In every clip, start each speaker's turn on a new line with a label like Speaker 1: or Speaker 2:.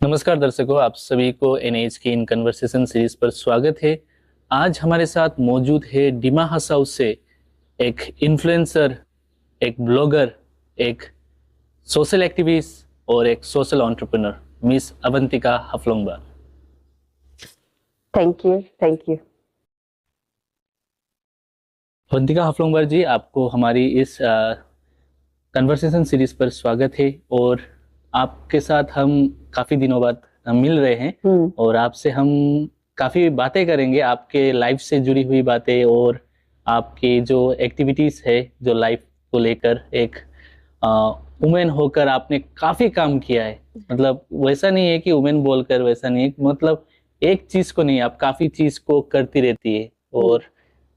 Speaker 1: नमस्कार दर्शकों, आप सभी को एनएच की इन कन्वर्सेशन सीरीज पर स्वागत है। आज हमारे साथ मौजूद है डिमा हसाऊ से एक इन्फ्लुएंसर, एक ब्लॉगर, एक सोशल एक्टिविस्ट और एक social entrepreneur, miss Avantika Haflongbar.
Speaker 2: Thank you.
Speaker 1: Avantika Haflongbar ji, आपको हमारी इस कन्वर्सेशन सीरीज पर स्वागत है। और आपके साथ हम काफ़ी दिनों बाद मिल रहे हैं और आपसे हम काफ़ी बातें करेंगे, आपके लाइफ से जुड़ी हुई बातें और आपकी जो एक्टिविटीज़ है, जो लाइफ को लेकर। एक वुमेन होकर आपने काफ़ी काम किया है। मतलब वैसा नहीं है कि वुमेन बोलकर, वैसा नहीं है, मतलब एक चीज़ को नहीं, आप काफ़ी चीज़ को करती रहती है और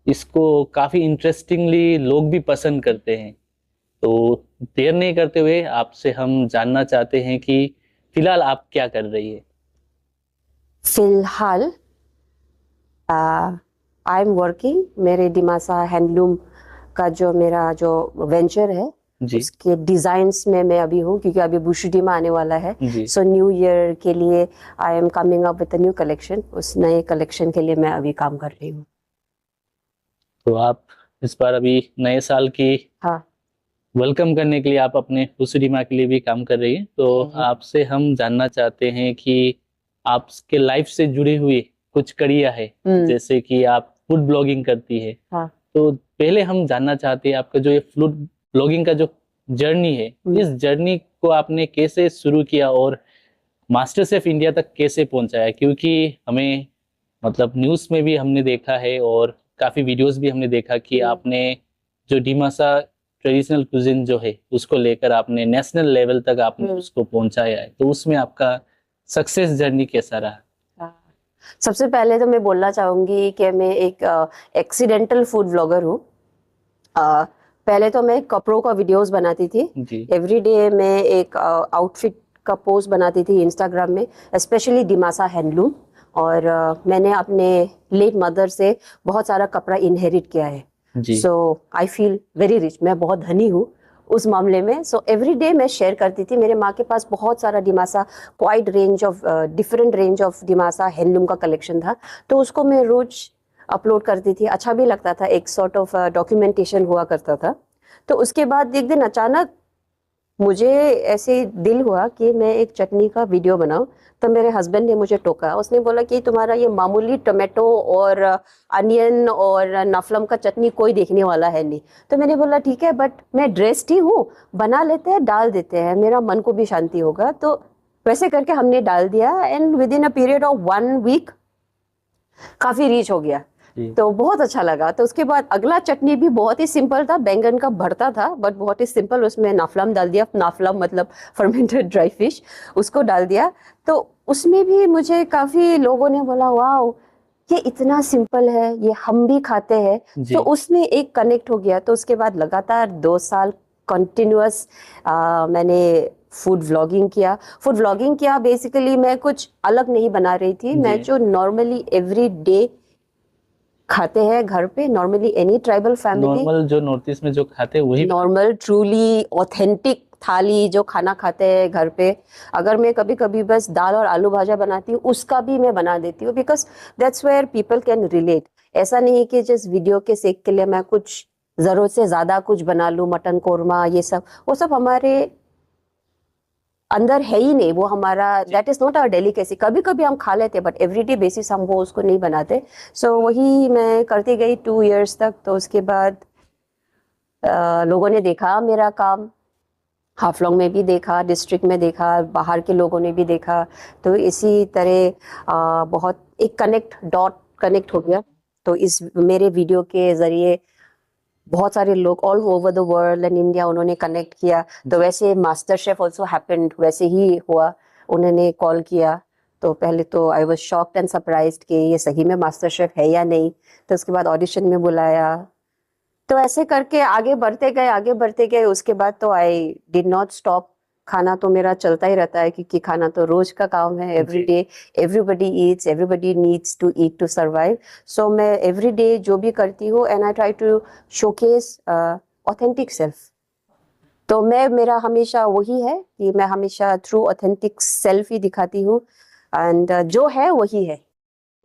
Speaker 1: इसको काफ़ी इंटरेस्टिंगली लोग भी पसंद करते हैं। तो देर नहीं करते हुए आपसे हम जानना चाहते हैं कि फिलहाल आप क्या कर रही है।
Speaker 2: फिलहाल आई एम वर्किंग। मेरे डिमासा हैंडलूम का जो मेरा वेंचर है
Speaker 1: जी
Speaker 2: उसके डिजाइन्स में मैं अभी हूँ, क्योंकि अभी बुशुडिमा आने वाला है।
Speaker 1: जी
Speaker 2: सो न्यू ईयर के लिए I am coming up with a new collection. उस नए कलेक्शन के लिए मैं अभी काम कर रही हूँ।
Speaker 1: तो आप इस बार अभी नए साल की
Speaker 2: हाँ
Speaker 1: वेलकम करने के लिए आप अपने बुशुडिमा के लिए भी काम कर रही हैं। तो आपसे हम जानना चाहते हैं कि आपके लाइफ से जुड़ी हुई कुछ कड़ियाँ है, जैसे कि आप फूड ब्लॉगिंग करती है।
Speaker 2: हाँ
Speaker 1: तो पहले हम जानना चाहते हैं आपका जो ये फूड ब्लॉगिंग का जो जर्नी है, इस जर्नी को आपने कैसे शुरू किया और मास्टर शेफ इंडिया तक कैसे पहुंचाया। क्योंकि हमें मतलब न्यूज़ में भी हमने देखा है और काफ़ी वीडियोस भी हमने देखा कि आपने जो डिमासा ट्रेडिशनल कुजिन जो है उसको लेकर आपने नेशनल लेवल तक आपने उसको पहुंचाया है। तो उसमें आपका सक्सेस जर्नी कैसा रहा?
Speaker 2: सबसे पहले तो मैं बोलना चाहूंगी कि मैं एक एक्सीडेंटल फूड ब्लॉगर हूँ। पहले तो मैं कपड़ों का वीडियोस बनाती थी। एवरी डे मैं एक आउटफिट का पोस्ट बनाती थी इंस्टाग्राम में, स्पेशली डिमासा हैंडलूम। और मैंने अपने लेट मदर से बहुत सारा कपड़ा इनहेरिट किया है। So I feel very rich, मैं बहुत धनी हूँ उस मामले में। सो एवरी डे मैं शेयर करती थी। मेरे माँ के पास बहुत सारा Dimasa, quite range of different range of Dimasa handloom का कलेक्शन था, तो उसको मैं रोज अपलोड करती थी। अच्छा भी लगता था, एक सॉर्ट ऑफ डॉक्यूमेंटेशन हुआ करता था। तो उसके बाद एक दिन अचानक मुझे ऐसे दिल हुआ कि मैं एक चटनी का वीडियो बनाऊं। तो मेरे हस्बैंड ने मुझे टोका। उसने बोला कि तुम्हारा ये मामूली टोमेटो और अनियन और नफलम का चटनी कोई देखने वाला है नहीं। तो मैंने बोला ठीक है, बट मैं ड्रेस्ड ही हूँ, बना लेते हैं, डाल देते हैं, मेरा मन को भी शांति होगा। तो वैसे करके हमने डाल दिया and within a period of 1 week काफी रीच हो गया। तो बहुत अच्छा लगा। तो उसके बाद अगला चटनी भी बहुत ही सिंपल था, बैंगन का भरता था, बट बहुत ही सिंपल। उसमें नाफलम डाल दिया, नाफलम मतलब फर्मेंटेड ड्राई फिश, उसको डाल दिया। तो उसमें भी मुझे काफी लोगों ने बोला वाओ, ये इतना सिंपल है, ये हम भी खाते हैं। तो उसमें एक कनेक्ट हो गया। तो उसके बाद लगातार 2 साल कंटिन्यूअस मैंने फूड व्लॉगिंग किया। बेसिकली मैं कुछ अलग नहीं बना रही थी। मैं जो नॉर्मली एवरी डे खाते हैं घर पे, normally any tribal family,
Speaker 1: normal जो नॉर्थ ईस्ट में जो खाते हैं वही
Speaker 2: नॉर्मल ट्रूली ऑथेंटिक थाली जो खाना खाते हैं घर पे। अगर मैं कभी कभी बस दाल और आलू भाजा बनाती हूँ, उसका भी मैं बना देती हूँ, because that's where people can relate. ऐसा नहीं कि जिस वीडियो के सेक के लिए मैं कुछ जरूरत से ज्यादा कुछ बना लूँ, मटन कोरमा ये सब, वो सब हमारे अंदर है ही नहीं। वो हमारा that is not our delicacy. कभी कभी हम खा लेते, बट एवरीडे बेसिस हम वो उसको नहीं बनाते। सो वही मैं करती गई 2 इयर्स तक। तो उसके बाद लोगों ने देखा मेरा काम, हाफलोंग में भी देखा, डिस्ट्रिक्ट में देखा, बाहर के लोगों ने भी देखा। तो इसी तरह बहुत एक कनेक्ट हो गया। तो इस मेरे वीडियो के जरिए बहुत सारे लोग all over the world and India उन्होंने कनेक्ट किया। तो वैसे मास्टर शेफ ऑल्सो हैपेंड, वैसे ही हुआ। उन्होंने कॉल किया तो पहले तो I was shocked and surprised कि ये सही में मास्टर शेफ है या नहीं। तो उसके बाद ऑडिशन में बुलाया। तो ऐसे करके आगे बढ़ते गए। उसके बाद तो आई डिड नॉट स्टॉप। खाना तो मेरा चलता ही रहता है, क्योंकि खाना तो रोज का काम है। Every day everybody eats, everybody needs to eat to survive. So मैं एवरी डे जो भी करती हूँ and I try to showcase authentic self. तो मेरा हमेशा वही है कि मैं हमेशा थ्रू ऑथेंटिक सेल्फ ही दिखाती हूँ, एंड जो है वही है,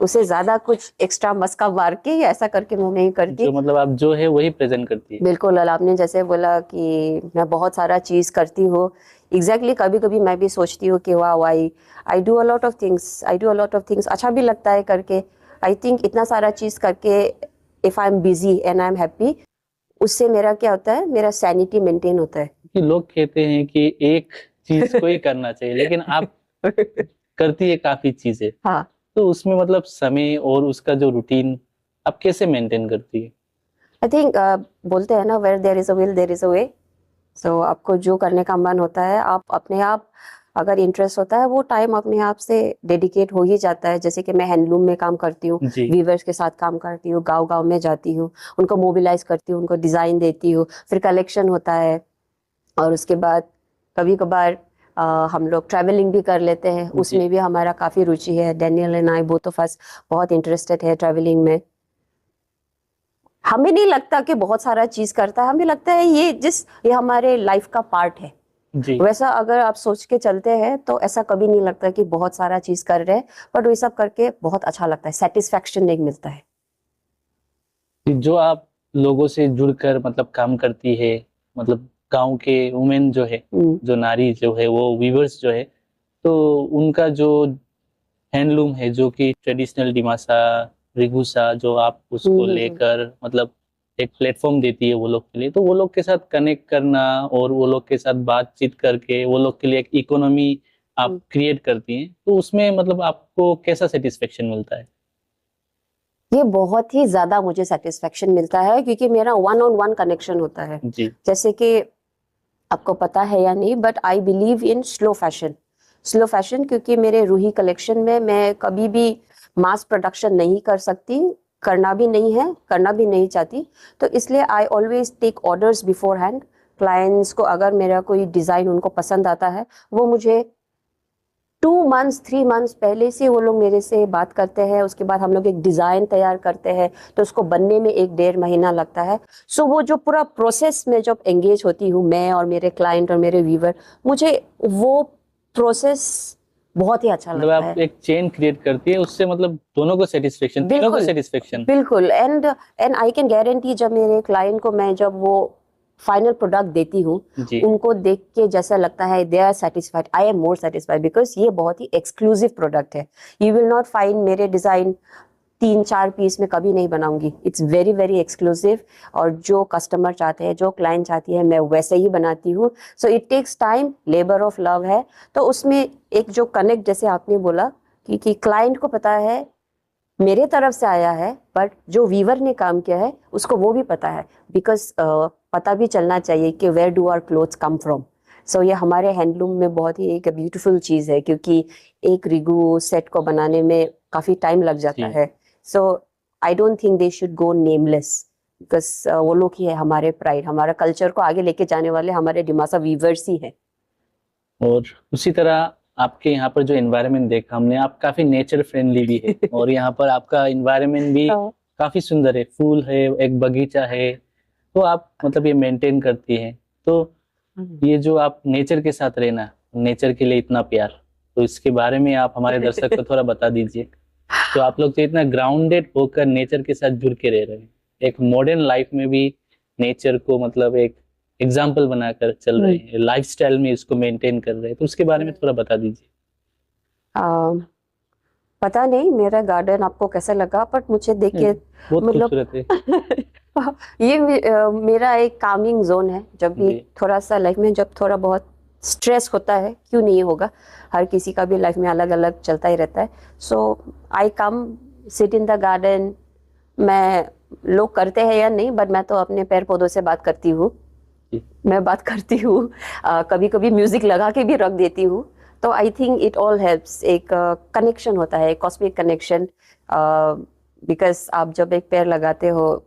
Speaker 2: उसे ज्यादा कुछ एक्स्ट्रा मस्का मार के या ऐसा करके मैं नहीं करती।
Speaker 1: जो मतलब आप जो है वही प्रेजेंट करती है।
Speaker 2: बिल्कुल, और आपने जैसे बोला कि मैं बहुत सारा चीज करती हूँ, एग्जैक्टली कभी कभी मैं भी सोचती हूँ कि वाह I do a lot of things, अच्छा भी लगता है करके। आई थिंक इतना सारा चीज करके if I am busy and I am happy, उससे मेरा क्या होता है, मेरा सैनिटी मेंटेन होता है।
Speaker 1: कि लोग कहते हैं कि एक चीज को ही करना चाहिए, लेकिन आप करती है काफी चीजें।
Speaker 2: हाँ,
Speaker 1: तो उसमें मतलब समय और उसका जो रूटीन आप कैसे मेंटेन करती है?
Speaker 2: आई थिंक बोलते हैं ना, where there is a will there is a way. So आपको जो करने का मन होता है, आप अपने आप, अगर इंटरेस्ट होता है, वो टाइम अपने आप से डेडिकेट हो ही जाता है। जैसे कि मैं हैंडलूम में काम करती हूँ,
Speaker 1: जी।
Speaker 2: वीवर्स के साथ काम करती हूँ, गांव गांव में जाती हूँ, उनको मोबिलाइज करती हूँ, उनको डिज़ाइन देती हूँ, फिर कलेक्शन होता है, और उसके बाद कभी कभार हम लोग ट्रैवलिंग भी कर लेते हैं,
Speaker 1: जी।
Speaker 2: उसमें भी हमारा काफ़ी रुचि है। Daniel and I both of us बहुत इंटरेस्टेड है ट्रैवलिंग में। हमें नहीं लगता कि बहुत सारा चीज़ करता है, हमें लगता है ये हमारे लाइफ का पार्ट है।
Speaker 1: जी।
Speaker 2: वैसा अगर आप सोच के चलते हैं तो ऐसा कभी नहीं लगता कि बहुत सारा चीज कर रहे हैं, बट वो सब करके बहुत अच्छा लगता है, सेटिस्फैक्शन नहीं मिलता है।
Speaker 1: जो आप लोगों से जुड़कर मतलब काम करती है, मतलब गांव के वुमेन जो है, जो नारी जो है, वो वीवर्स जो है, तो उनका जो हैंडलूम है, जो कि ट्रेडिशनल डिमासा रिगुसा, जो आप उसको लेकर मतलब एक प्लेटफॉर्म देती है वो लोग के लिए, तो वो लोग के साथ कनेक्ट करना और वो लोग के साथ बातचीत करके वो लोग के लिए एक इकोनॉमी आप क्रिएट करती हैं, तो उसमें मतलब आपको कैसा सेटिस्फेक्शन मिलता है?
Speaker 2: ये बहुत ही ज्यादा मुझे सेटिस्फेक्शन मिलता है, क्योंकि मेरा वन ऑन वन कनेक्शन होता है।
Speaker 1: जी।
Speaker 2: जैसे कि आपको पता है या नहीं, but I believe in slow fashion, क्योंकि मेरे रूही कलेक्शन में मैं कभी भी मास प्रोडक्शन नहीं कर सकती, करना भी नहीं है, करना भी नहीं चाहती। तो इसलिए I always take orders beforehand. Clients को अगर मेरा कोई डिज़ाइन उनको पसंद आता है, वो मुझे 2 मंथ्स 3 मंथ्स पहले से वो लोग मेरे से बात करते हैं। उसके बाद हम लोग एक डिज़ाइन तैयार करते हैं, तो उसको बनने में 1-1.5 महीना लगता है। सो वो जो पूरा प्रोसेस में जब एंगेज होती हूँ मैं और मेरे क्लाइंट और मेरे व्यूवर, मुझे वो प्रोसेस बहुत ही अच्छा
Speaker 1: मतलब
Speaker 2: लगता
Speaker 1: आप
Speaker 2: है।
Speaker 1: एक चेन क्रिएट करती है, उससे मतलब दोनों को सेटिस्फेक्शन, तीनों को
Speaker 2: बिल्कुल
Speaker 1: सेटिस्फेक्शन।
Speaker 2: बिल्कुल, एंड आई कैन गारंटी, जब मेरे क्लाइंट को मैं जब वो फाइनल प्रोडक्ट देती हूँ,
Speaker 1: जी।
Speaker 2: उनको देख के जैसा लगता है they are satisfied, I am more satisfied, because ये बहुत ही एक्सक्लूसिव प्रोडक्ट है। यू विल नॉट फाइंड मेरे डिजाइन 3-4 पीस में कभी नहीं बनाऊंगी। इट्स वेरी वेरी एक्सक्लूसिव, और जो कस्टमर चाहते हैं, जो क्लाइंट चाहती है, मैं वैसे ही बनाती हूँ। So it takes time, labour of love है। तो उसमें एक जो कनेक्ट, जैसे आपने बोला कि क्लाइंट को पता है मेरे तरफ से आया है, बट जो वीवर ने काम किया है उसको वो भी पता है, बिकॉज पता भी चलना चाहिए कि where do our clothes come from. So ये हमारे हैंडलूम में बहुत ही एक ब्यूटीफुल चीज़ है, क्योंकि एक रिगू सेट को बनाने में काफ़ी टाइम लग जाता है। So I don't think they should go nameless, because वो लोग ही है हमारे प्राइड, हमारा कल्चर को आगे लेके जाने वाले हमारे डिमासा वीवर्स ही हैं।
Speaker 1: और उसी तरह आपके यहाँ पर जो एनवायरनमेंट देखा हमने, आप काफी नेचर फ्रेंडली भी है और यहाँ पर आपका एनवायरनमेंट भी काफी सुंदर है, फूल है, एक बगीचा है, तो आप मतलब ये मेंटेन करती हैं। तो ये जो आप नेचर के साथ रहना, नेचर के लिए इतना प्यार, तो इसके बारे में आप हमारे दर्शक को थोड़ा बता दीजिए। तो आप लोग तो इतना ग्राउंडेड होकर नेचर के साथ जुड़ के रह रहे हैं, एक मॉडर्न लाइफ में भी नेचर को मतलब एक एग्जाम्पल बनाकर चल रहे हैं, लाइफस्टाइल में इसको मेंटेन कर रहे हैं, तो उसके बारे में थोड़ा बता दीजिए।
Speaker 2: पता नहीं मेरा गार्डन आपको कैसा लगा, बट मुझे देख के
Speaker 1: बहुत
Speaker 2: मतलब
Speaker 1: खूबसूरत है।
Speaker 2: ये मेरा एक कामिंग जोन है। जब भी थोड़ा सा लाइफ में जब थोड़ा बहुत स्ट्रेस होता है, क्यों नहीं होगा, हर किसी का भी लाइफ में अलग अलग चलता ही रहता है। So I come sit in the garden. मैं, लोग करते हैं या नहीं, बट मैं तो अपने पेड़ पौधों से बात करती हूँ। मैं बात करती हूँ, कभी कभी म्यूजिक लगा के भी रख देती हूँ। तो I think it all helps, एक कनेक्शन होता है, कॉस्मिक कनेक्शन। बिकॉज आप जब एक पेड़ लगाते हो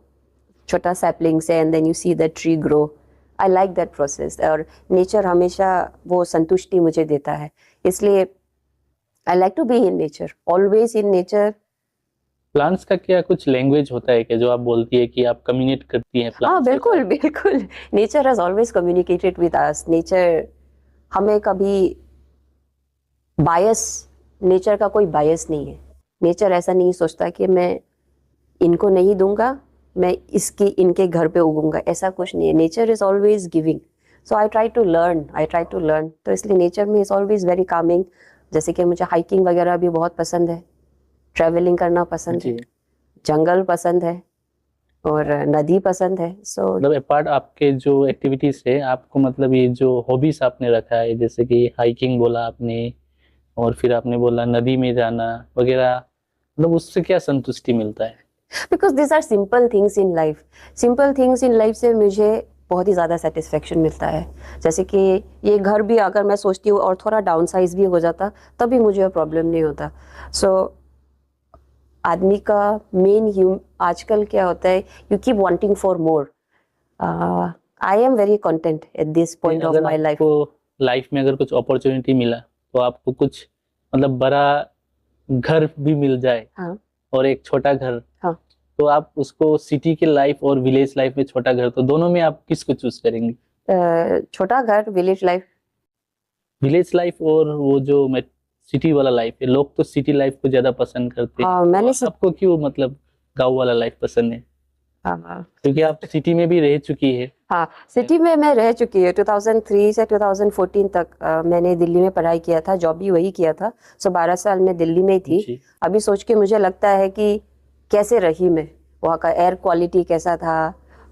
Speaker 2: छोटा सैपलिंग से, and then you see the tree grow, I like that process. और नेचर हमेशा वो संतुष्टि मुझे देता है, इसलिए I like to be in nature, always in nature,
Speaker 1: plants का क्या कुछ लैंग्वेज होता है कि जो आप बोलती है कि आप कम्युनिकेट करती हैं
Speaker 2: हाँ
Speaker 1: प्लांट्स के
Speaker 2: बिल्कुल
Speaker 1: साथ?
Speaker 2: बिल्कुल, nature has always communicated with us. Nature हमें कभी बायस, नेचर का कोई बायस नहीं है। नेचर ऐसा नहीं सोचता कि मैं इनको नहीं दूंगा, मैं इसकी इनके घर पे उगूंगा, ऐसा कुछ नहीं है। Nature is always giving, so I try to learn. तो इसलिए नेचर में इज ऑलवेज वेरी कामिंग। जैसे कि मुझे हाइकिंग वगैरह भी बहुत पसंद है, ट्रैवलिंग करना पसंद है,
Speaker 1: जी।
Speaker 2: जंगल पसंद है और नदी पसंद है। सो
Speaker 1: मतलब अपार्ट आपके जो एक्टिविटीज है, आपको मतलब ये जो हॉबीज आपने रखा है, जैसे कि हाइकिंग बोला आपने, और फिर आपने बोला नदी में जाना वगैरह, मतलब उससे क्या संतुष्टि मिलता है?
Speaker 2: Because this are simple things in life. Simple things in life से मुझे बहुत ही ज़्यादा सेटिस्फेक्शन मिलता है। जैसे कि ये घर भी अगर मैं सोचती हूँ और थोड़ा डाउन साइज भी हो जाता तभी मुझे प्रॉब्लम नहीं होता। सो आदमी का मेन आजकल क्या होता है, you keep wanting for more. I am very content at this point of
Speaker 1: अगर
Speaker 2: माई लाइफ।
Speaker 1: आपको लाइफ में अगर कुछ अपॉर्चुनिटी मिला, तो आपको कुछ मतलब बड़ा घर भी मिल जाए
Speaker 2: हाँ
Speaker 1: और एक छोटा घर,
Speaker 2: हाँ।
Speaker 1: तो आप उसको सिटी के लाइफ और विलेज लाइफ में छोटा घर, तो दोनों में आप किसको चूज करेंगे?
Speaker 2: छोटा घर, विलेज लाइफ।
Speaker 1: विलेज लाइफ और वो जो सिटी वाला लाइफ है, लोग तो सिटी लाइफ को ज्यादा पसंद करते हैं,
Speaker 2: हाँ
Speaker 1: तो आपको क्यों मतलब गांव वाला लाइफ पसंद है?
Speaker 2: हाँ
Speaker 1: क्योंकि आप सिटी में भी रह चुकी है।
Speaker 2: हाँ, सिटी में मैं रह चुकी हूँ। 2003 से 2014 तक मैंने दिल्ली में पढ़ाई किया था, जॉब भी वही किया था। सो 12 साल में दिल्ली में थी।
Speaker 1: जी।
Speaker 2: अभी सोच के मुझे लगता है कि कैसे रही मैं, वहाँ का एयर क्वालिटी कैसा था।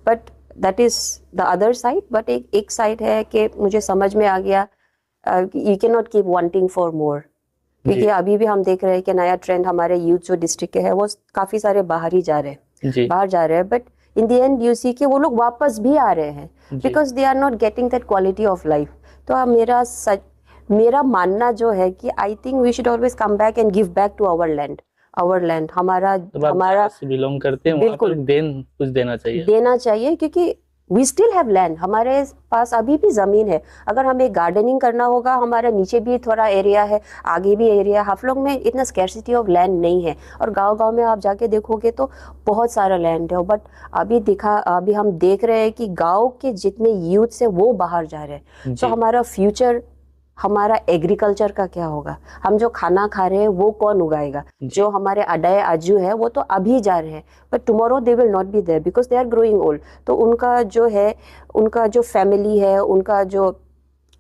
Speaker 2: But that is the other side. But एक साइड है कि मुझे समझ में आ गया you can not keep wanting for more. क्योंकि
Speaker 1: जी।
Speaker 2: अभी भी हम देख रहे हैं कि नया ट्रेंड, हमारे यूथ जो डिस्ट्रिक्ट के है वो काफी सारे बाहर ही जा रहे हैं,
Speaker 1: जी।
Speaker 2: बाहर जा रहे हैं। But in the end you see कि वो लोग वापस भी आ रहे हैं
Speaker 1: जी।
Speaker 2: Because they are not getting that quality of life. तो अब मेरा मानना जो है कि I think we should always come back and give back to our land. Our land हमारा
Speaker 1: तो आप
Speaker 2: हमारा
Speaker 1: जहाँ से बिलोंग करते हैं वहाँ पर कुछ देना चाहिए।
Speaker 2: देना चाहिए, क्योंकि वी स्टिल हैव लैंड। हमारे पास अभी भी जमीन है। अगर हमें गार्डनिंग करना होगा, हमारे नीचे भी थोड़ा एरिया है, आगे भी एरिया। हाफलोंग में इतना स्कैर्सिटी ऑफ लैंड नहीं है, और गांव-गांव में आप जाके देखोगे तो बहुत सारा लैंड है। बट अभी हम देख रहे हैं कि गांव के जितने यूथ है वो बाहर जा रहे हैं। तो हमारा फ्यूचर, हमारा एग्रीकल्चर का क्या होगा? हम जो खाना खा रहे हैं वो कौन उगाएगा? जो हमारे अडाए आजू है वो तो अभी जा रहे हैं, but tomorrow they will not be there because they are growing old. तो उनका जो है, उनका जो फैमिली है, उनका जो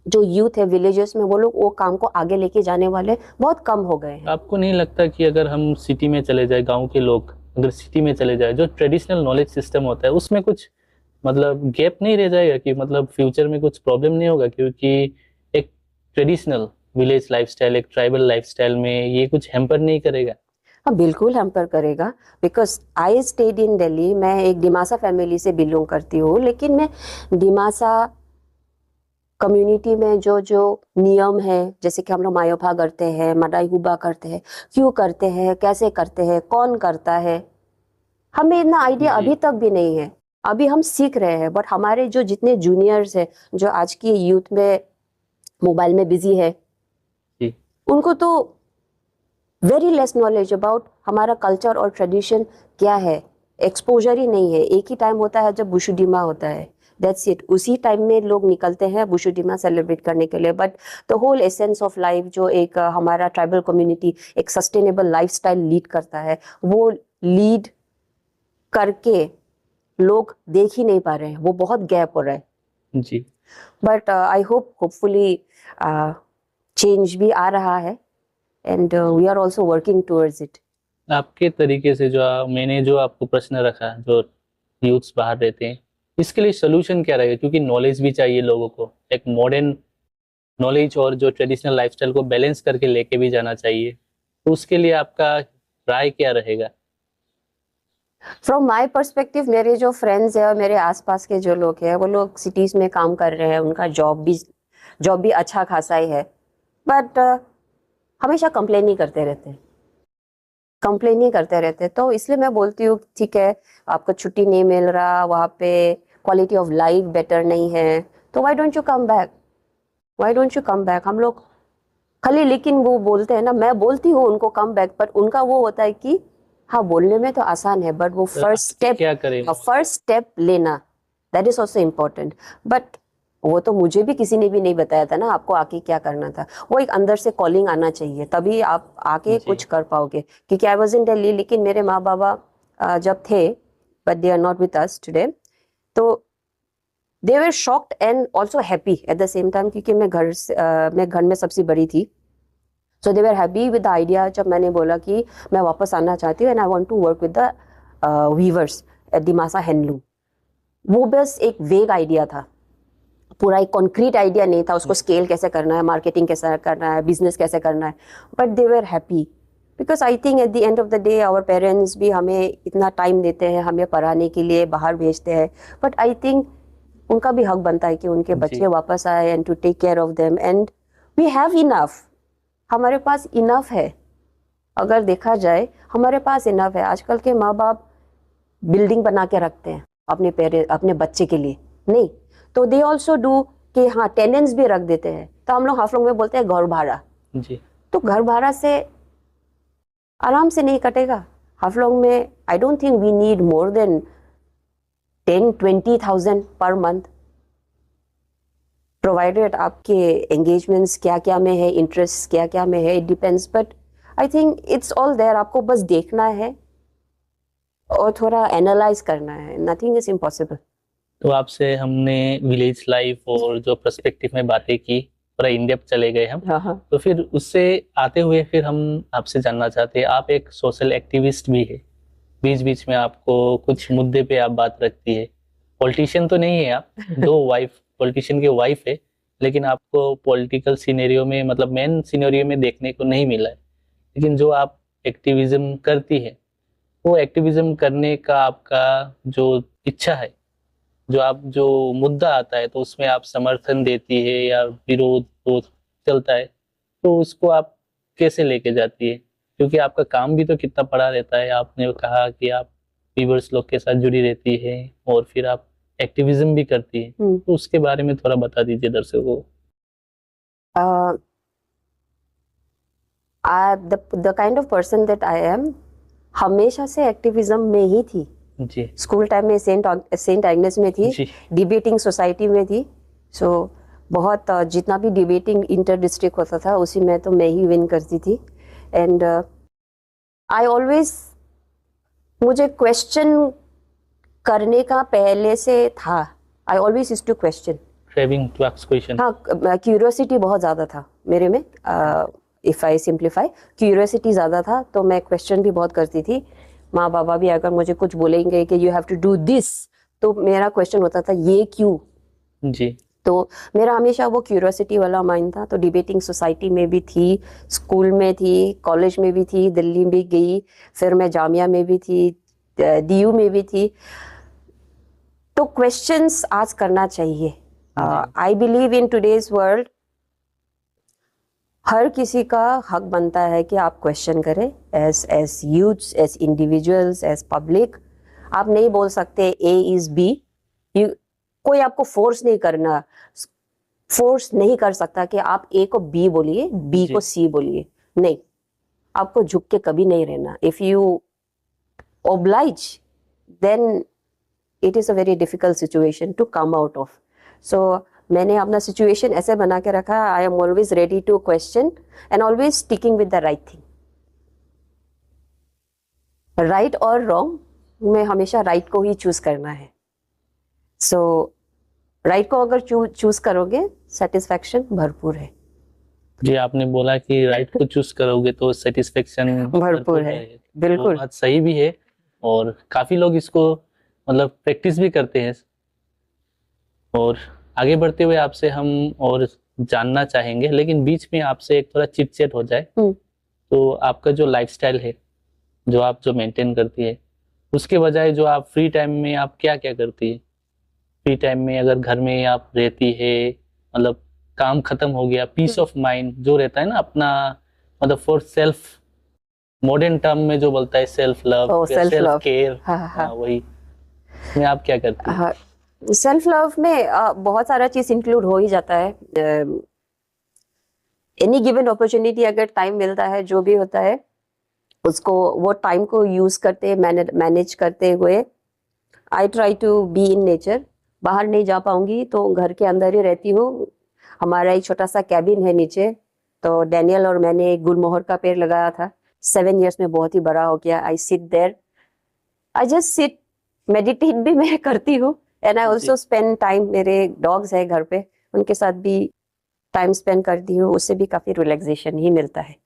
Speaker 2: यूथ है विलेजेस में, वो लोग वो काम को आगे लेके जाने वाले बहुत कम हो गए हैं।
Speaker 1: आपको नहीं लगता कि अगर हम सिटी में चले जाए, गांव के लोग अगर सिटी में चले जाए, जो ट्रेडिशनल नॉलेज सिस्टम होता है उसमें कुछ मतलब गैप नहीं रह जाएगा कि मतलब फ्यूचर में कुछ प्रॉब्लम नहीं होगा? क्योंकि एक ट्रेडिशनल विलेज लाइफस्टाइल, एक ट्राइबल लाइफस्टाइल में ये कुछ हैम्पर नहीं करेगा?
Speaker 2: हाँ बिल्कुल हैम्पर करेगा। Because I stayed in Delhi. मैं एक डिमासा फैमिली से बिलोंग करती हूँ, लेकिन मैं डिमासा कम्युनिटी में जो जो नियम है, जैसे कि हम लोग मायोभा करते हैं, मडाई हुबा करते हैं, क्यों करते हैं, कैसे करते हैं, कौन करता है, हमें इतना आइडिया अभी तक भी नहीं है। अभी हम सीख रहे हैं। बट हमारे जो जितने जूनियर्स हैं, जो आज की यूथ में मोबाइल में बिजी है, उनको तो वेरी लेस नॉलेज अबाउट हमारा कल्चर और ट्रेडिशन क्या है। एक्सपोजर ही नहीं है। एक ही टाइम होता है जब बुशुडिमा होता है, दैट्स इट। उसी टाइम में लोग निकलते हैं बुशुडिमा सेलिब्रेट करने के लिए। But the whole essence of life, जो एक हमारा ट्राइबल कम्युनिटी एक सस्टेनेबल लाइफस्टाइल लीड करता है, वो लीड करके लोग देख ही नहीं पा रहे हैं। वो बहुत गैप हो रहा है
Speaker 1: जी।
Speaker 2: बट आई होपफुली चेंज भी आ रहा है, and we are also working towards it.
Speaker 1: आपके तरीके से मैंने जो आपको प्रश्न रखा, जो यूथ्स बाहर रहते हैं, इसके लिए सोल्यूशन क्या रहेगा? क्योंकि नॉलेज भी चाहिए लोगों को, एक मॉडर्न नॉलेज और जो ट्रेडिशनल लाइफस्टाइल को बैलेंस करके लेके भी जाना चाहिए, तो उसके लिए आपका राय क्या रहेगा?
Speaker 2: फ्रॉम माई परस्पेक्टिव, मेरे जो फ्रेंड्स है और मेरे आसपास के जो लोग हैं, वो लोग सिटीज में काम कर रहे हैं, उनका जॉब भी अच्छा खासा ही है। बट हमेशा कंप्लेन ही करते रहते हैं, कंप्लेन ही करते रहते हैं। तो इसलिए मैं बोलती हूँ ठीक है, आपको छुट्टी नहीं मिल रहा, वहाँ पे क्वालिटी ऑफ लाइफ बेटर नहीं है, तो why don't you come back? Why don't you come back? हम लोग खाली, लेकिन वो बोलते हैं ना, मैं बोलती हूँ उनको कम बैक, पर उनका वो होता है कि हाँ बोलने में तो आसान है, बट वो फर्स्ट स्टेप लेना, that is also important. But वो तो मुझे भी किसी ने भी नहीं बताया था ना आपको आके क्या करना था। वो एक अंदर से कॉलिंग आना चाहिए, तभी आप आके कुछ कर पाओगे। क्योंकि आई वॉज इन दिल्ली, लेकिन मेरे माँ बाबा जब थे, but they are not with us today, तो they were shocked and also happy at the same time, क्योंकि मैं घर में सबसे बड़ी थी। So they were happy with the idea जब मैंने बोला कि मैं वापस आना चाहती हूँ and I want to work with the weavers at Dimasa handloom. वो बस एक वेग आइडिया था, पूरा एक कॉन्क्रीट आइडिया नहीं था, उसको स्केल कैसे करना है, मार्केटिंग कैसे करना है, बिजनेस कैसे करना है। But they were happy because I think at the end of the day our parents भी हमें इतना टाइम देते हैं, हमें पढ़ाने के लिए बाहर भेजते हैं, बट आई थिंक उनका भी हक बनता है कि उनके बच्चे वापस आए and to take care of them, and we have enough, हमारे पास इनफ है। अगर देखा जाए हमारे पास इनफ है। आजकल के माँ बाप बिल्डिंग बना के रखते हैं अपने बच्चे के लिए, नहीं तो दे ऑल्सो डू कि हाँ टेनेंट्स भी रख देते हैं। तो हम लोग हाफलोंग में बोलते हैं घर भाड़ा जी। तो घर भाड़ा से आराम से नहीं कटेगा हाफलोंग में। I don't think we need more than 10-20,000 per month, provided आपके एंगेजमेंट्स क्या क्या में है, इंटरेस्ट क्या क्या में है, it depends. But I think it's all there, आपको बस देखना है और थोड़ा एनालाइज करना है, नथिंग इज इम्पॉसिबल।
Speaker 1: तो आपसे हमने विलेज लाइफ और जो पर्सपेक्टिव में बातें की, पूरा इन डेप्थ चले गए हम।
Speaker 2: हाँ।
Speaker 1: तो फिर उससे आते हुए फिर हम आपसे जानना चाहते हैं, आप एक सोशल एक्टिविस्ट भी है, बीच बीच में आपको कुछ मुद्दे पे आप बात रखती है। पॉलिटिशियन तो नहीं है आप, दो पॉलिटिशियन की वाइफ है, लेकिन आपको पॉलिटिकल सिनेरियो में, मतलब मेन सिनेरियो में देखने को नहीं मिला है। लेकिन जो आप एक्टिविज्म करती है, वो एक्टिविज्म करने का आपका जो इच्छा है, जो मुद्दा आता है तो उसमें आप समर्थन देती है या विरोध तो चलता है, तो उसको आप कैसे लेके जाती है? क्योंकि आपका काम भी तो कितना पड़ा रहता है। आपने कहा कि आप वीवर्स लोग के साथ जुड़ी रहती है और फिर आप एक्टिविज्म भी करती है, तो उसके बारे में थोड़ा बता दीजिए दर्शकों को।
Speaker 2: The kind of person that I am, हमेशा से एक्टिविज्म में ही थी जी। स्कूल टाइम में सेंट एग्नेस में थी, डिबेटिंग सोसाइटी में थी। सो बहुत जितना भी डिबेटिंग इंटर डिस्ट्रिक्ट होता था उसी में तो मैं ही विन करती थी। एंड आई ऑलवेज, मुझे क्वेश्चन करने का पहले से था। I always used to question,
Speaker 1: craving to ask question.
Speaker 2: हाँ, क्यूरियोसिटी बहुत ज़्यादा था मेरे में। इफ़ आई सिंप्लीफाई, क्यूरियोसिटी ज़्यादा था तो मैं क्वेश्चन भी बहुत करती थी। माँ बाबा भी अगर मुझे कुछ बोलेंगे कि you have to do this, तो मेरा क्वेश्चन होता था ये क्यों
Speaker 1: जी।
Speaker 2: तो मेरा हमेशा वो क्यूरियोसिटी वाला माइंड था। तो डिबेटिंग सोसाइटी में भी थी, स्कूल में थी, कॉलेज में भी थी, दिल्ली भी गई, फिर मैं जामिया में भी थी, DU में भी थी। तो क्वेश्चंस आज करना चाहिए। I believe in today's world हर किसी का हक बनता है कि आप क्वेश्चन करें, as youths, as individuals, as public. आप नहीं बोल सकते A is B, कोई आपको फोर्स नहीं कर सकता कि आप A को B बोलिए, B को C बोलिए, नहीं। आपको झुक के कभी नहीं रहना। If you oblige, then it is a very difficult situation to come out of. So मैंने अपना सिचुएशन ऐसे बना के रखा, I am always ready to question and always sticking with the right thing. Right और रॉन्ग में हमेशा right को ही चूज करना है। सो राइट को अगर चूज करोगे, सेटिस्फैक्शन भरपूर है
Speaker 1: जी। आपने बोला कि राइट को चूज करोगे तो सेटिस्फैक्शन
Speaker 2: भरपूर है। बिल्कुल
Speaker 1: बात सही भी है, और काफी लोग इसको मतलब प्रैक्टिस भी करते हैं। और आगे बढ़ते हुए आपसे हम और जानना चाहेंगे, लेकिन बीच में आपसे एक थोड़ा चिट चैट हो जाए। तो आपका जो लाइफस्टाइल है, जो मेंटेन करती है, उसके बजाय जो आप फ्री टाइम में आप क्या क्या करती है? फ्री टाइम में अगर घर में आप रहती है, मतलब काम खत्म हो गया, पीस ऑफ माइंड जो रहता है ना अपना, मतलब फॉर सेल्फ, मॉडर्न टर्म में जो बोलता है सेल्फ लव, सेल्फ केयर, वही में आप क्या करती है?
Speaker 2: सेल्फ लव में बहुत सारा चीज इंक्लूड हो ही जाता है। एनी गिवन अपॉर्चुनिटी, अगर टाइम मिलता है, जो भी होता है, उसको वो टाइम को यूज करते मैनेज करते हुए I try to be in nature. बाहर नहीं जा पाऊंगी तो घर के अंदर ही रहती हूँ। हमारा एक छोटा सा कैबिन है नीचे, तो डैनियल और मैंने एक गुलमोहर का पेड़ लगाया था, 7 years में बहुत ही बड़ा हो गया। I sit there, I just sit, meditate भी मैं करती हूँ, and I also spend time, मेरे डॉग्स है घर पे, उनके साथ भी टाइम स्पेंड करती हूँ, उससे भी काफी रिलैक्सेशन ही मिलता है।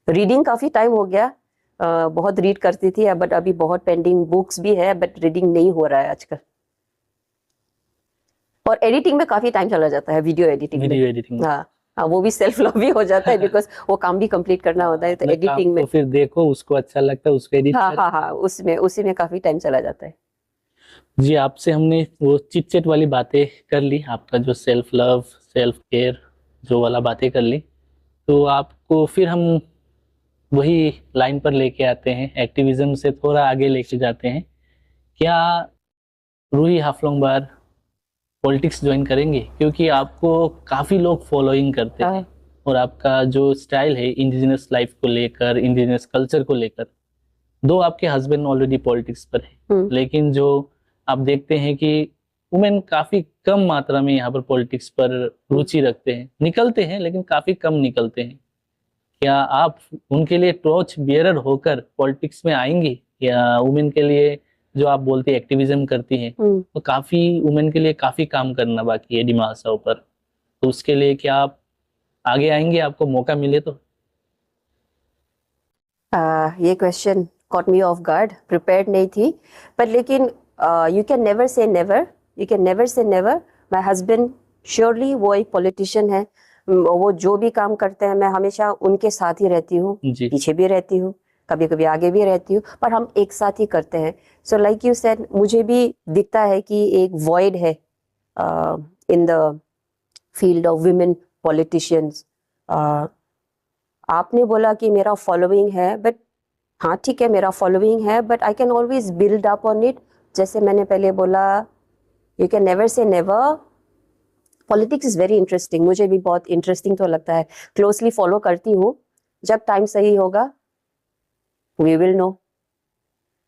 Speaker 2: रीडिंग काफी टाइम हो गया, बहुत रीड करती थी, बट अभी बहुत पेंडिंग बुक्स भी है, बट रीडिंग नहीं हो रहा है आजकल। और एडिटिंग में काफी टाइम चला जाता है, वीडियो एडिटिंग। हाँ, वो भी सेल्फ लव भी हो जाता है बिकॉज वो काम भी कंप्लीट करना होता है, तो एडिटिंग में
Speaker 1: तो फिर देखो उसको अच्छा लगता है उसको एडिट
Speaker 2: हाँ, उसी में काफी टाइम चला जाता है।
Speaker 1: जी, आपसे हमने वो चिट चैट वाली बातें कर ली, आपका जो सेल्फ लव सेल्फ केयर जो वाला बातें कर ली, तो आपको फिर हम वही लाइन पर लेके आते हैं, एक्टिविज्म से थोड़ा आगे लेके जाते हैं। क्या रूही हाफलोंग बार पॉलिटिक्स ज्वाइन करेंगे? क्योंकि आपको काफी लोग फॉलोइंग करते हैं और आपका जो स्टाइल है इंडिजिनस लाइफ को लेकर, इंडिजिनस कल्चर को लेकर, दो आपके हस्बैंड ऑलरेडी पॉलिटिक्स पर है, लेकिन जो आप देखते हैं कि वुमेन काफी कम मात्रा में यहाँ पर पॉलिटिक्स पर रुचि रखते हैं, निकलते हैं लेकिन काफी कम निकलते हैं। क्या आप उनके लिए टॉर्च बियरर होकर पॉलिटिक्स में आएंगी, या वुमेन के लिए जो आप बोलती है एक्टिविज्म करती हैं, तो काफी वुमेन के लिए काफी काम करना बाकी है डिमा हसाओ पर, तो उसके लिए क्या आप आगे आएंगे, आपको मौका मिले तो?
Speaker 2: ये question caught me off guard, prepared नहीं थी, पर लेकिन you can never say never, you can never say never। My husband surely वो एक politician है, वो जो भी काम करते हैं मैं हमेशा उनके साथ ही रहती हूँ, पीछे भी रहती हूँ, कभी कभी आगे भी रहती हूँ, पर हम एक साथ ही करते हैं। सो लाइक यू सेड, मुझे भी दिखता है कि एक void है in the field of women politicians। आपने बोला कि मेरा फॉलोइंग है, बट हाँ ठीक है, मेरा फॉलोइंग है, but I can always build up on it. जैसे मैंने पहले बोला, you can never say never. Politics is very interesting, मुझे भी बहुत इंटरेस्टिंग तो लगता है, क्लोजली फॉलो करती हूँ। जब टाइम सही होगा वी विल नो,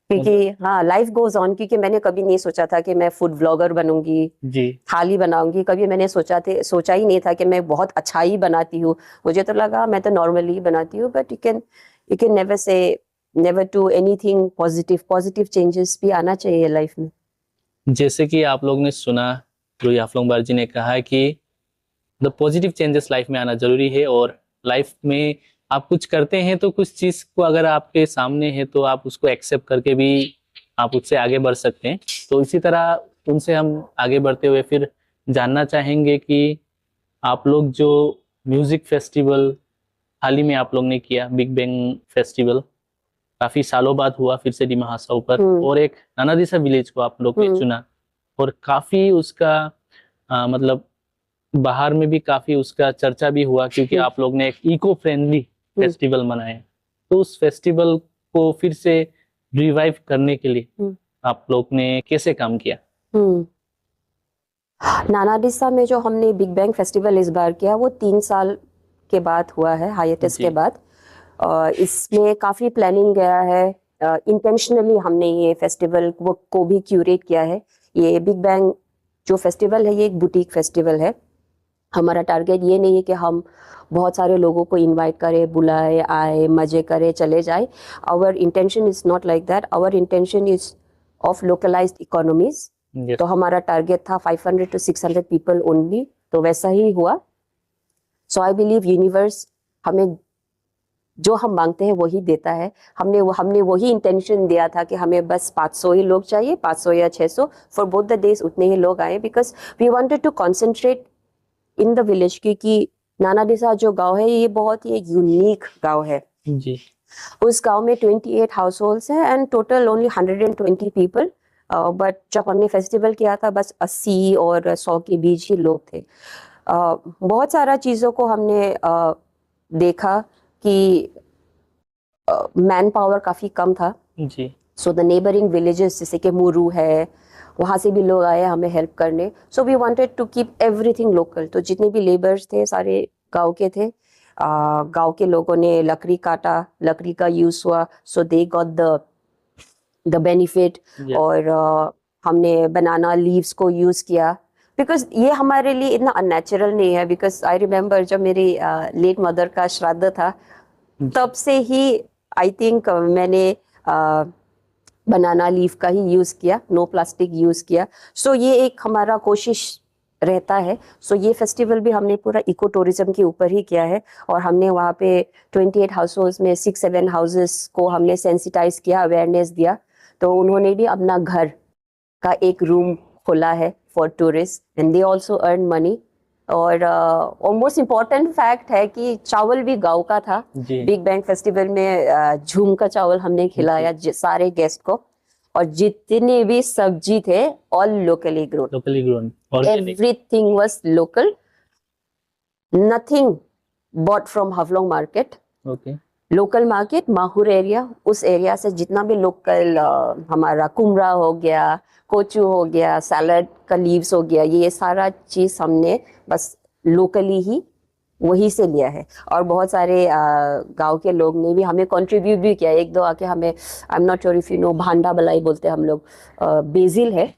Speaker 2: क्योंकि हाँ लाइफ गोज ऑन। क्योंकि मैंने कभी नहीं सोचा था कि मैं फूड व्लॉगर बनूंगी, थाली बनाऊंगी, कभी मैंने सोचा ही नहीं था कि मैं बहुत अच्छा ही बनाती हूँ। मुझे तो लगा मैं तो नॉर्मली बनाती हूँ, but you can never say never to anything positive changes भी आना चाहिए लाइफ में।
Speaker 1: जैसे कि आप लोग ने सुना, रूही हाफलोंग बार जी ने कहा कि द पॉजिटिव चेंजेस लाइफ में आना जरूरी है, और लाइफ में आप कुछ करते हैं तो कुछ चीज को अगर आपके सामने है तो आप उसको एक्सेप्ट करके भी आप उससे आगे बढ़ सकते हैं। तो इसी तरह उनसे हम आगे बढ़ते हुए फिर जानना चाहेंगे कि आप लोग जो म्यूजिक फेस्टिवल हाल ही में आप लोग ने किया, बिग बैंग फेस्टिवल, काफी सालों बाद हुआ फिर से डिमा हसाओ पर, और एक नानादिसा विलेज को आप लोग ने चुना, और काफी उसका मतलब बाहर में भी काफी उसका चर्चा भी हुआ, क्योंकि आप लोग ने एक इको फ्रेंडली फेस्टिवल मनाया। तो उस फेस्टिवल को फिर से रिवाइव करने के लिए आप लोग ने कैसे काम किया?
Speaker 2: नानादिसा में जो हमने बिग बैंग फेस्टिवल इस बार किया, वो 3 साल के बाद हुआ है, हाइएटस के बाद। इसमें काफी प्लानिंग गया है, इंटेंशनली हमने ये फेस्टिवल को भी क्यूरेट किया है। ये बिग बैंग जो फेस्टिवल है, ये एक बुटीक फेस्टिवल है। हमारा टारगेट ये नहीं है कि हम बहुत सारे लोगों को इनवाइट करें, बुलाए, आए, मजे करे, चले जाए। Our intention is not like that, our intention is of localised economies. तो हमारा टारगेट था 500 to 600 पीपल ओनली, तो वैसा ही हुआ। सो आई बिलीव यूनिवर्स हमें जो हम मांगते हैं वही देता है। हमने वही इंटेंशन दिया था कि हमें बस 500 ही लोग चाहिए, 500 या 600 फॉर बोथ द डेज, उतने ही लोग आए, because we wanted to concentrate in the village. क्योंकि नानादिसा जो गांव है, ये बहुत ही एक यूनिक गांव है
Speaker 1: जी।
Speaker 2: उस गांव में 28 हाउस होल्ड्स हैं and total only 120 people. But जब हमने फेस्टिवल किया था, बस 80 और 100 के बीच ही लोग थे। बहुत सारा चीज़ों को हमने देखा कि मैन पावर काफ़ी कम था
Speaker 1: जी।
Speaker 2: सो द नेबरिंग विलेजेस जैसे कि मुरू है, वहाँ से भी लोग आए हमें हेल्प करने। So we wanted to keep everything local. तो जितने भी लेबर्स थे सारे गांव के थे, गांव के लोगों ने लकड़ी काटा, लकड़ी का यूज हुआ, सो दे गॉट द बेनिफिट। और हमने बनाना लीव्स को यूज किया, बिकॉज ये हमारे लिए इतना अननेचुरल नहीं है। बिकॉज आई रिमेम्बर जब मेरी लेट मदर का श्राद्ध था, तब से ही आई थिंक मैंने बनाना लीफ का ही यूज किया, नो प्लास्टिक यूज किया। सो ये एक हमारा कोशिश रहता है। सो ये फेस्टिवल भी हमने पूरा इको टूरिज्म के ऊपर ही किया है। और हमने वहाँ पे 28 हाउसेस में 6-7 हाउसेस को हमने सेंसिटाइज किया, अवेयरनेस दिया। तो उन्होंने भी अपना घर का एक रूम खोला है for tourist and they also earn money. और मोस्ट इम्पॉर्टेंट फैक्ट है कि चावल भी गांव का था। बिग बैंग फेस्टिवल में झूम का चावल हमने खिलाया सारे गेस्ट को। और जितने भी सब्जी थे all locally grown, everything was local, nothing bought from Haflong market. Local market Mahur area, उस एरिया से जितना भी लोकल हमारा कुमड़ा हो गया, कोचू हो गया, सैलड का लीव्स हो गया, ये सारा चीज हमने बस लोकली ही वही से लिया है। और बहुत सारे गांव के लोग ने भी हमें कंट्रीब्यूट भी किया। एक दो आके हमें, I am not sure if you know, भांडा बलाई बोलते हैं हम लोग, बेसिल है,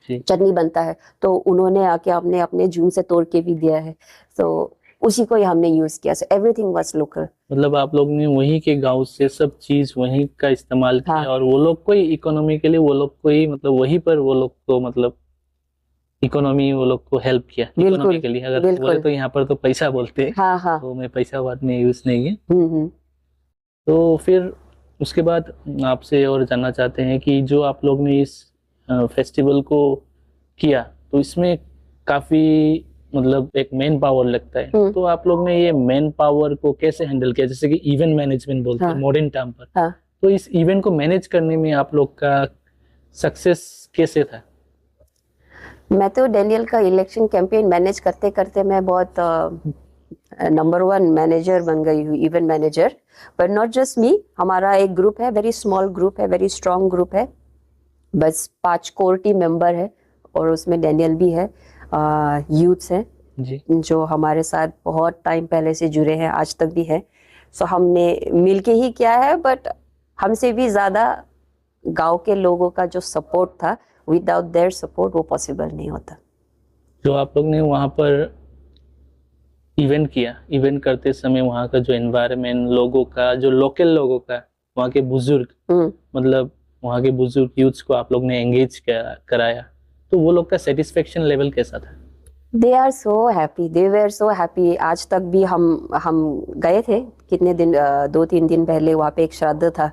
Speaker 2: चटनी बनता है, तो उन्होंने आके हमने अपने जून से तोड़ के भी दिया है। तो उसी को ही हमने यूज किया। So everything was local.
Speaker 1: मतलब आप लोग ने वहीं के गांव से सब चीज वहीं का इस्तेमाल किया। हाँ। और वो लोग को ही इकोनॉमिकली वो लोग को ही मतलब वहीं पर वो लोग को मतलब इकोनॉमी वो लोग को हेल्प किया इकोनॉमिकली। अगर बोले तो यहाँ पर तो पैसा बोलते हैं।
Speaker 2: हाँ हाँ।
Speaker 1: तो मैं पैसा बात में यूज नहीं है। तो फिर उसके बाद आपसे और जानना चाहते हैं कि जो आप लोग ने इस फेस्टिवल को किया, तो इसमें काफी मतलब एक मैन पावर लगता है। तो आप लोग ने ये मैन पावर को कैसे हैंडल किया? जैसे कि इवेंट मैनेजमेंट बोलते हैं मॉडर्न टर्म पर। हाँ। तो इस इवेंट को मैनेज करने में आप लोग का सक्सेस कैसे था?
Speaker 2: मैं तो डेनियल का इलेक्शन कैंपेन मैनेज करते करते मैं बहुत नंबर 1 मैनेजर बन गई हूँ, event manager. But not just me, हमारा एक ग्रुप है, वेरी स्मॉल ग्रुप है, वेरी स्ट्रॉन्ग ग्रुप है। बस 5 कोर टीम मेंबर है और उसमें डेनियल भी है। यूथ्स हैं जो हमारे साथ बहुत टाइम पहले से जुड़े हैं, आज तक भी है। सो हमने मिलके ही किया है, बट हमसे भी ज्यादा गांव के लोगों का जो सपोर्ट था, विदाउट देयर सपोर्ट वो पॉसिबल नहीं होता।
Speaker 1: जो आप लोग ने वहाँ पर इवेंट किया, इवेंट करते समय वहाँ का जो एनवायरनमेंट, लोगों का, जो लोकल लोगों का, वहाँ के बुजुर्ग, मतलब वहाँ के बुजुर्ग यूथ्स को आप लोग ने एंगेज कराया, तो वो लोग का सेटिस्फेक्शन लेवल कैसा था?
Speaker 2: They are so happy, they were so happy। आज तक भी हम गए थे कितने दिन, 2-3 दिन पहले वहाँ पे एक श्राद्ध था,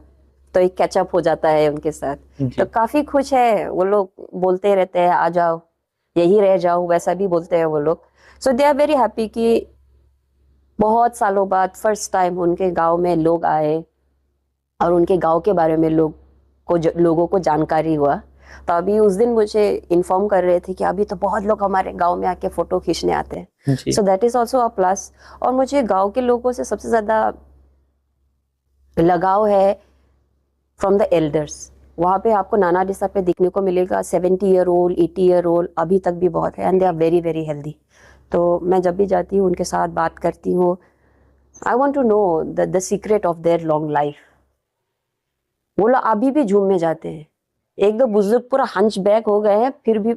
Speaker 2: तो एक कैचअप हो जाता है उनके साथ। तो काफी खुश है वो लोग, बोलते रहते हैं आ जाओ, यही रह जाओ, वैसा भी बोलते हैं वो लोग। सो दे आर वेरी हैप्पी कि बहुत सालों बाद फर्स्ट टाइम उनके गांव में लोग आए और उनके गांव के बारे में लोगों को जानकारी हुआ। तो अभी उस दिन मुझे इन्फॉर्म कर रहे थे कि अभी तो बहुत लोग हमारे गांव में आके फोटो खींचने आते हैं। So that is also a plus. और मुझे गांव के लोगों से सबसे ज्यादा लगाव है फ्रॉम द एल्डर्स। वहाँ पे आपको नाना डिसा पे देखने को मिलेगा 70 ईयर ओल्ड, 80 ईयर ओल्ड, अभी तक भी बहुत है, and they are very very healthy. तो मैं जब भी जाती हूँ उनके साथ बात करती हूँ, I want to know the secret of their long life. वो लोग अभी भी झूम में जाते हैं। एक दो बुजुर्ग पूरा हंच बैक हो गए हैं, फिर भी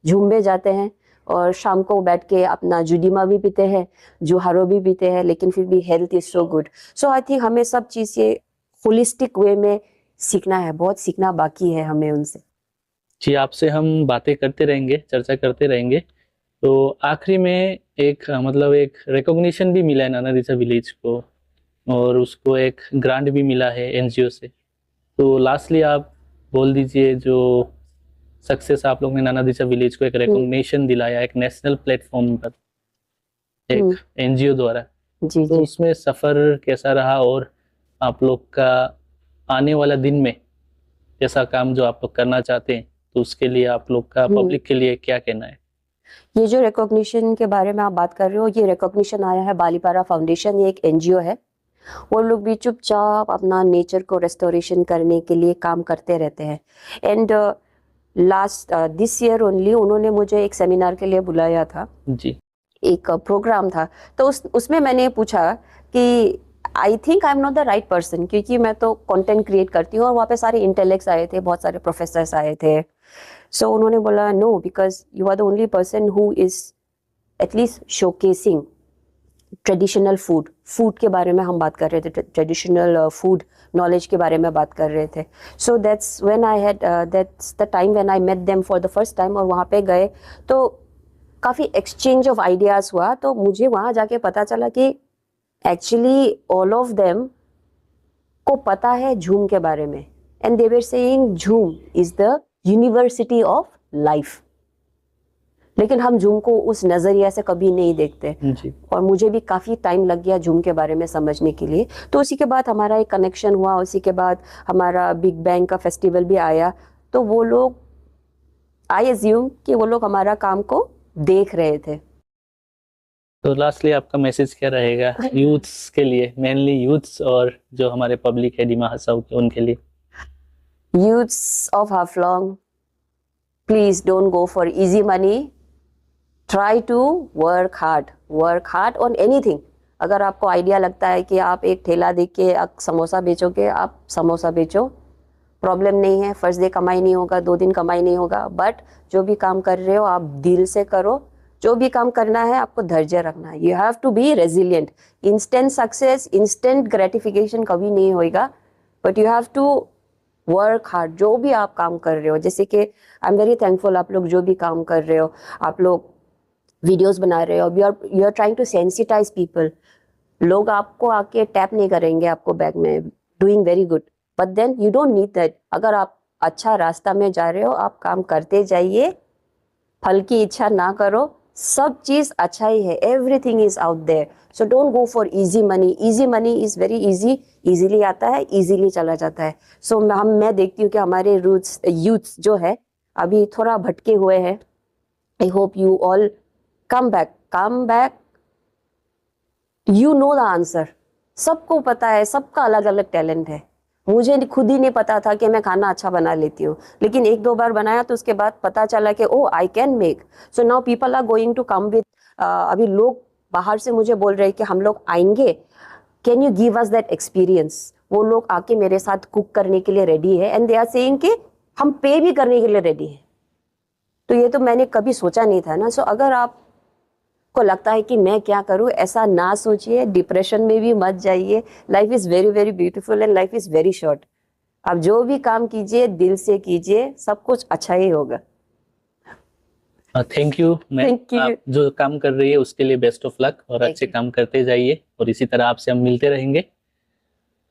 Speaker 2: झूम में जाते हैं और शाम को बैठ के अपना जुडीमा भी पीते हैं, जुहारो भी पीते हैं, लेकिन फिर भी health is so good. So I think हमें सब चीज़ ये होलिस्टिक वे में सीखना है, बहुत सीखना बाकी है हमें उनसे।
Speaker 1: जी, आपसे हम बातें करते रहेंगे, चर्चा करते रहेंगे। तो आखिरी में एक मतलब एक रिकॉग्निशन भी मिला है नाना दिसा विलेज को, और उसको एक ग्रांट भी मिला है एनजीओ से। तो लास्टली आप बोल दीजिए, जो सक्सेस आप लोग ने नाना दिशा विलेज को एक रिकॉग्निशन दिलाया एक नेशनल प्लेटफॉर्म पर एक एनजीओ द्वारा, तो उसमें सफर कैसा रहा, और आप लोग का आने वाला दिन में ऐसा काम जो आप लोग करना चाहते हैं, तो उसके लिए आप लोग का पब्लिक के लिए क्या कहना है?
Speaker 2: ये जो रिकॉग्निशन के बारे में आप बात कर रहे हो, ये रिकॉग्निशन आया है बालीपारा फाउंडेशन, ये एक एनजीओ है। वो लोग भी चुपचाप अपना नेचर को रेस्टोरेशन करने के लिए काम करते रहते हैं। And last this year only उन्होंने मुझे एक सेमिनार के लिए बुलाया था
Speaker 1: जी।
Speaker 2: एक प्रोग्राम था, तो उसमें मैंने पूछा कि I think I am not the right person, क्योंकि मैं तो कंटेंट क्रिएट करती हूँ और वहाँ पे सारे इंटेलेक्ट्स आए थे, बहुत सारे प्रोफेसर्स आए थे. सो उन्होंने बोला no, because you are the only person who is at least showcasing traditional food के बारे में हम बात कर रहे थे, ट्रेडिशनल फूड नॉलेज के बारे में बात कर रहे थे. So that's when I had that's the time when I met them for the first time. और वहाँ पे गए तो काफ़ी एक्सचेंज ऑफ आइडियाज़ हुआ. तो मुझे वहाँ जाके पता चला कि एक्चुअली ऑल ऑफ देम को पता है झूम के बारे में, एंड दे वर सेइंग झूम is the university of life. लेकिन हम झूम को उस नजरिया से कभी नहीं देखते
Speaker 1: जी.
Speaker 2: और मुझे भी काफ़ी टाइम लग गया झूम के बारे में समझने के लिए. तो उसी के बाद हमारा एक कनेक्शन हुआ, उसी के बाद हमारा बिग बैंग का फेस्टिवल भी आया. तो वो लोग, आई एज्यूम कि वो लोग हमारा काम को देख रहे थे.
Speaker 1: तो लास्टली आपका मैसेज क्या रहेगा यूथ्स के लिए, मेनली यूथ्स और जो हमारे पब्लिक है डिमा हसाओ के, उनके लिए?
Speaker 2: Youths of Haflong, please don't go for easy money. Try to work hard on anything. अगर आपको आइडिया लगता है कि आप एक ठेला देख के आप समोसा बेचोगे, आप समोसा बेचो, प्रॉब्लम नहीं है. फर्स्ट डे कमाई नहीं होगा, 2 दिन कमाई नहीं होगा, बट जो भी काम कर रहे हो आप दिल से करो. जो भी काम करना है आपको धैर्य रखना है. You have to be resilient. Instant success, instant gratification कभी नहीं होएगा, but you have to work hard. जो भी आप काम कर रहे हो, जैसे कि आई एम वेरी थैंकफुल, आप लोग जो भी काम कर रहे हो, आप लोग वीडियोस बना रहे हो, you are trying to sensitize people. लोग आपको आके टैप नहीं करेंगे आपको बैग में, doing very good, but then you don't need that. अगर आप अच्छा रास्ता में जा रहे हो, आप काम करते जाइए, फल की इच्छा ना करो. सब चीज़ अच्छा ही है, everything is out there. So don't go for easy money. Easy money is very easy, easily आता है, इजीली चला जाता है. सो मैं देखती हूँ कि हमारे यूथ्स जो है अभी थोड़ा भटके हुए हैं. I hope you all come back. You know the answer. सबको पता है, सबका अलग अलग टैलेंट है. मुझे खुद ही नहीं पता था कि मैं खाना अच्छा बना लेती हूँ, लेकिन 1-2 बार बनाया तो उसके बाद पता चला कि oh I can make. So now people are going to come with, अभी लोग बाहर से मुझे बोल रहे हैं कि हम लोग आएंगे, can you give us that experience. वो लोग आके मेरे साथ कुक करने के लिए रेडी है, एंड दे आर सेइंग कि हम पे भी करने के लिए रेडी है. तो ये तो मैंने कभी सोचा नहीं था ना. सो अगर आप को लगता है कि मैं क्या करूं, ऐसा ना सोचिए, डिप्रेशन में भी मत जाइए. Life is very very beautiful and life is very short. आप जो भी काम कीजिए दिल से कीजिए, सब कुछ अच्छा ही होगा.
Speaker 1: Thank you ma'am. आप जो काम कर रही है उसके लिए बेस्ट ऑफ लक, और अच्छे काम करते जाइए, और इसी तरह आपसे हम मिलते रहेंगे.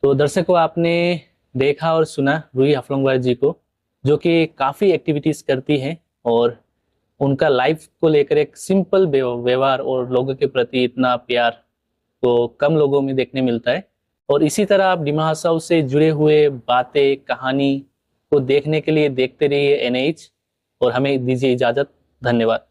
Speaker 1: तो दर्शकों, आपने देखा और सुना रूही हफलोंगवार जी को, जो कि काफ़ी एक्टिविटीज़ करती हैं, और उनका लाइफ को लेकर एक सिंपल व्यवहार और लोगों के प्रति इतना प्यार को कम लोगों में देखने मिलता है. और इसी तरह आप डिमा हसाओ से जुड़े हुए बातें, कहानी को देखने के लिए देखते रहिए NH, और हमें दीजिए इजाज़त. धन्यवाद.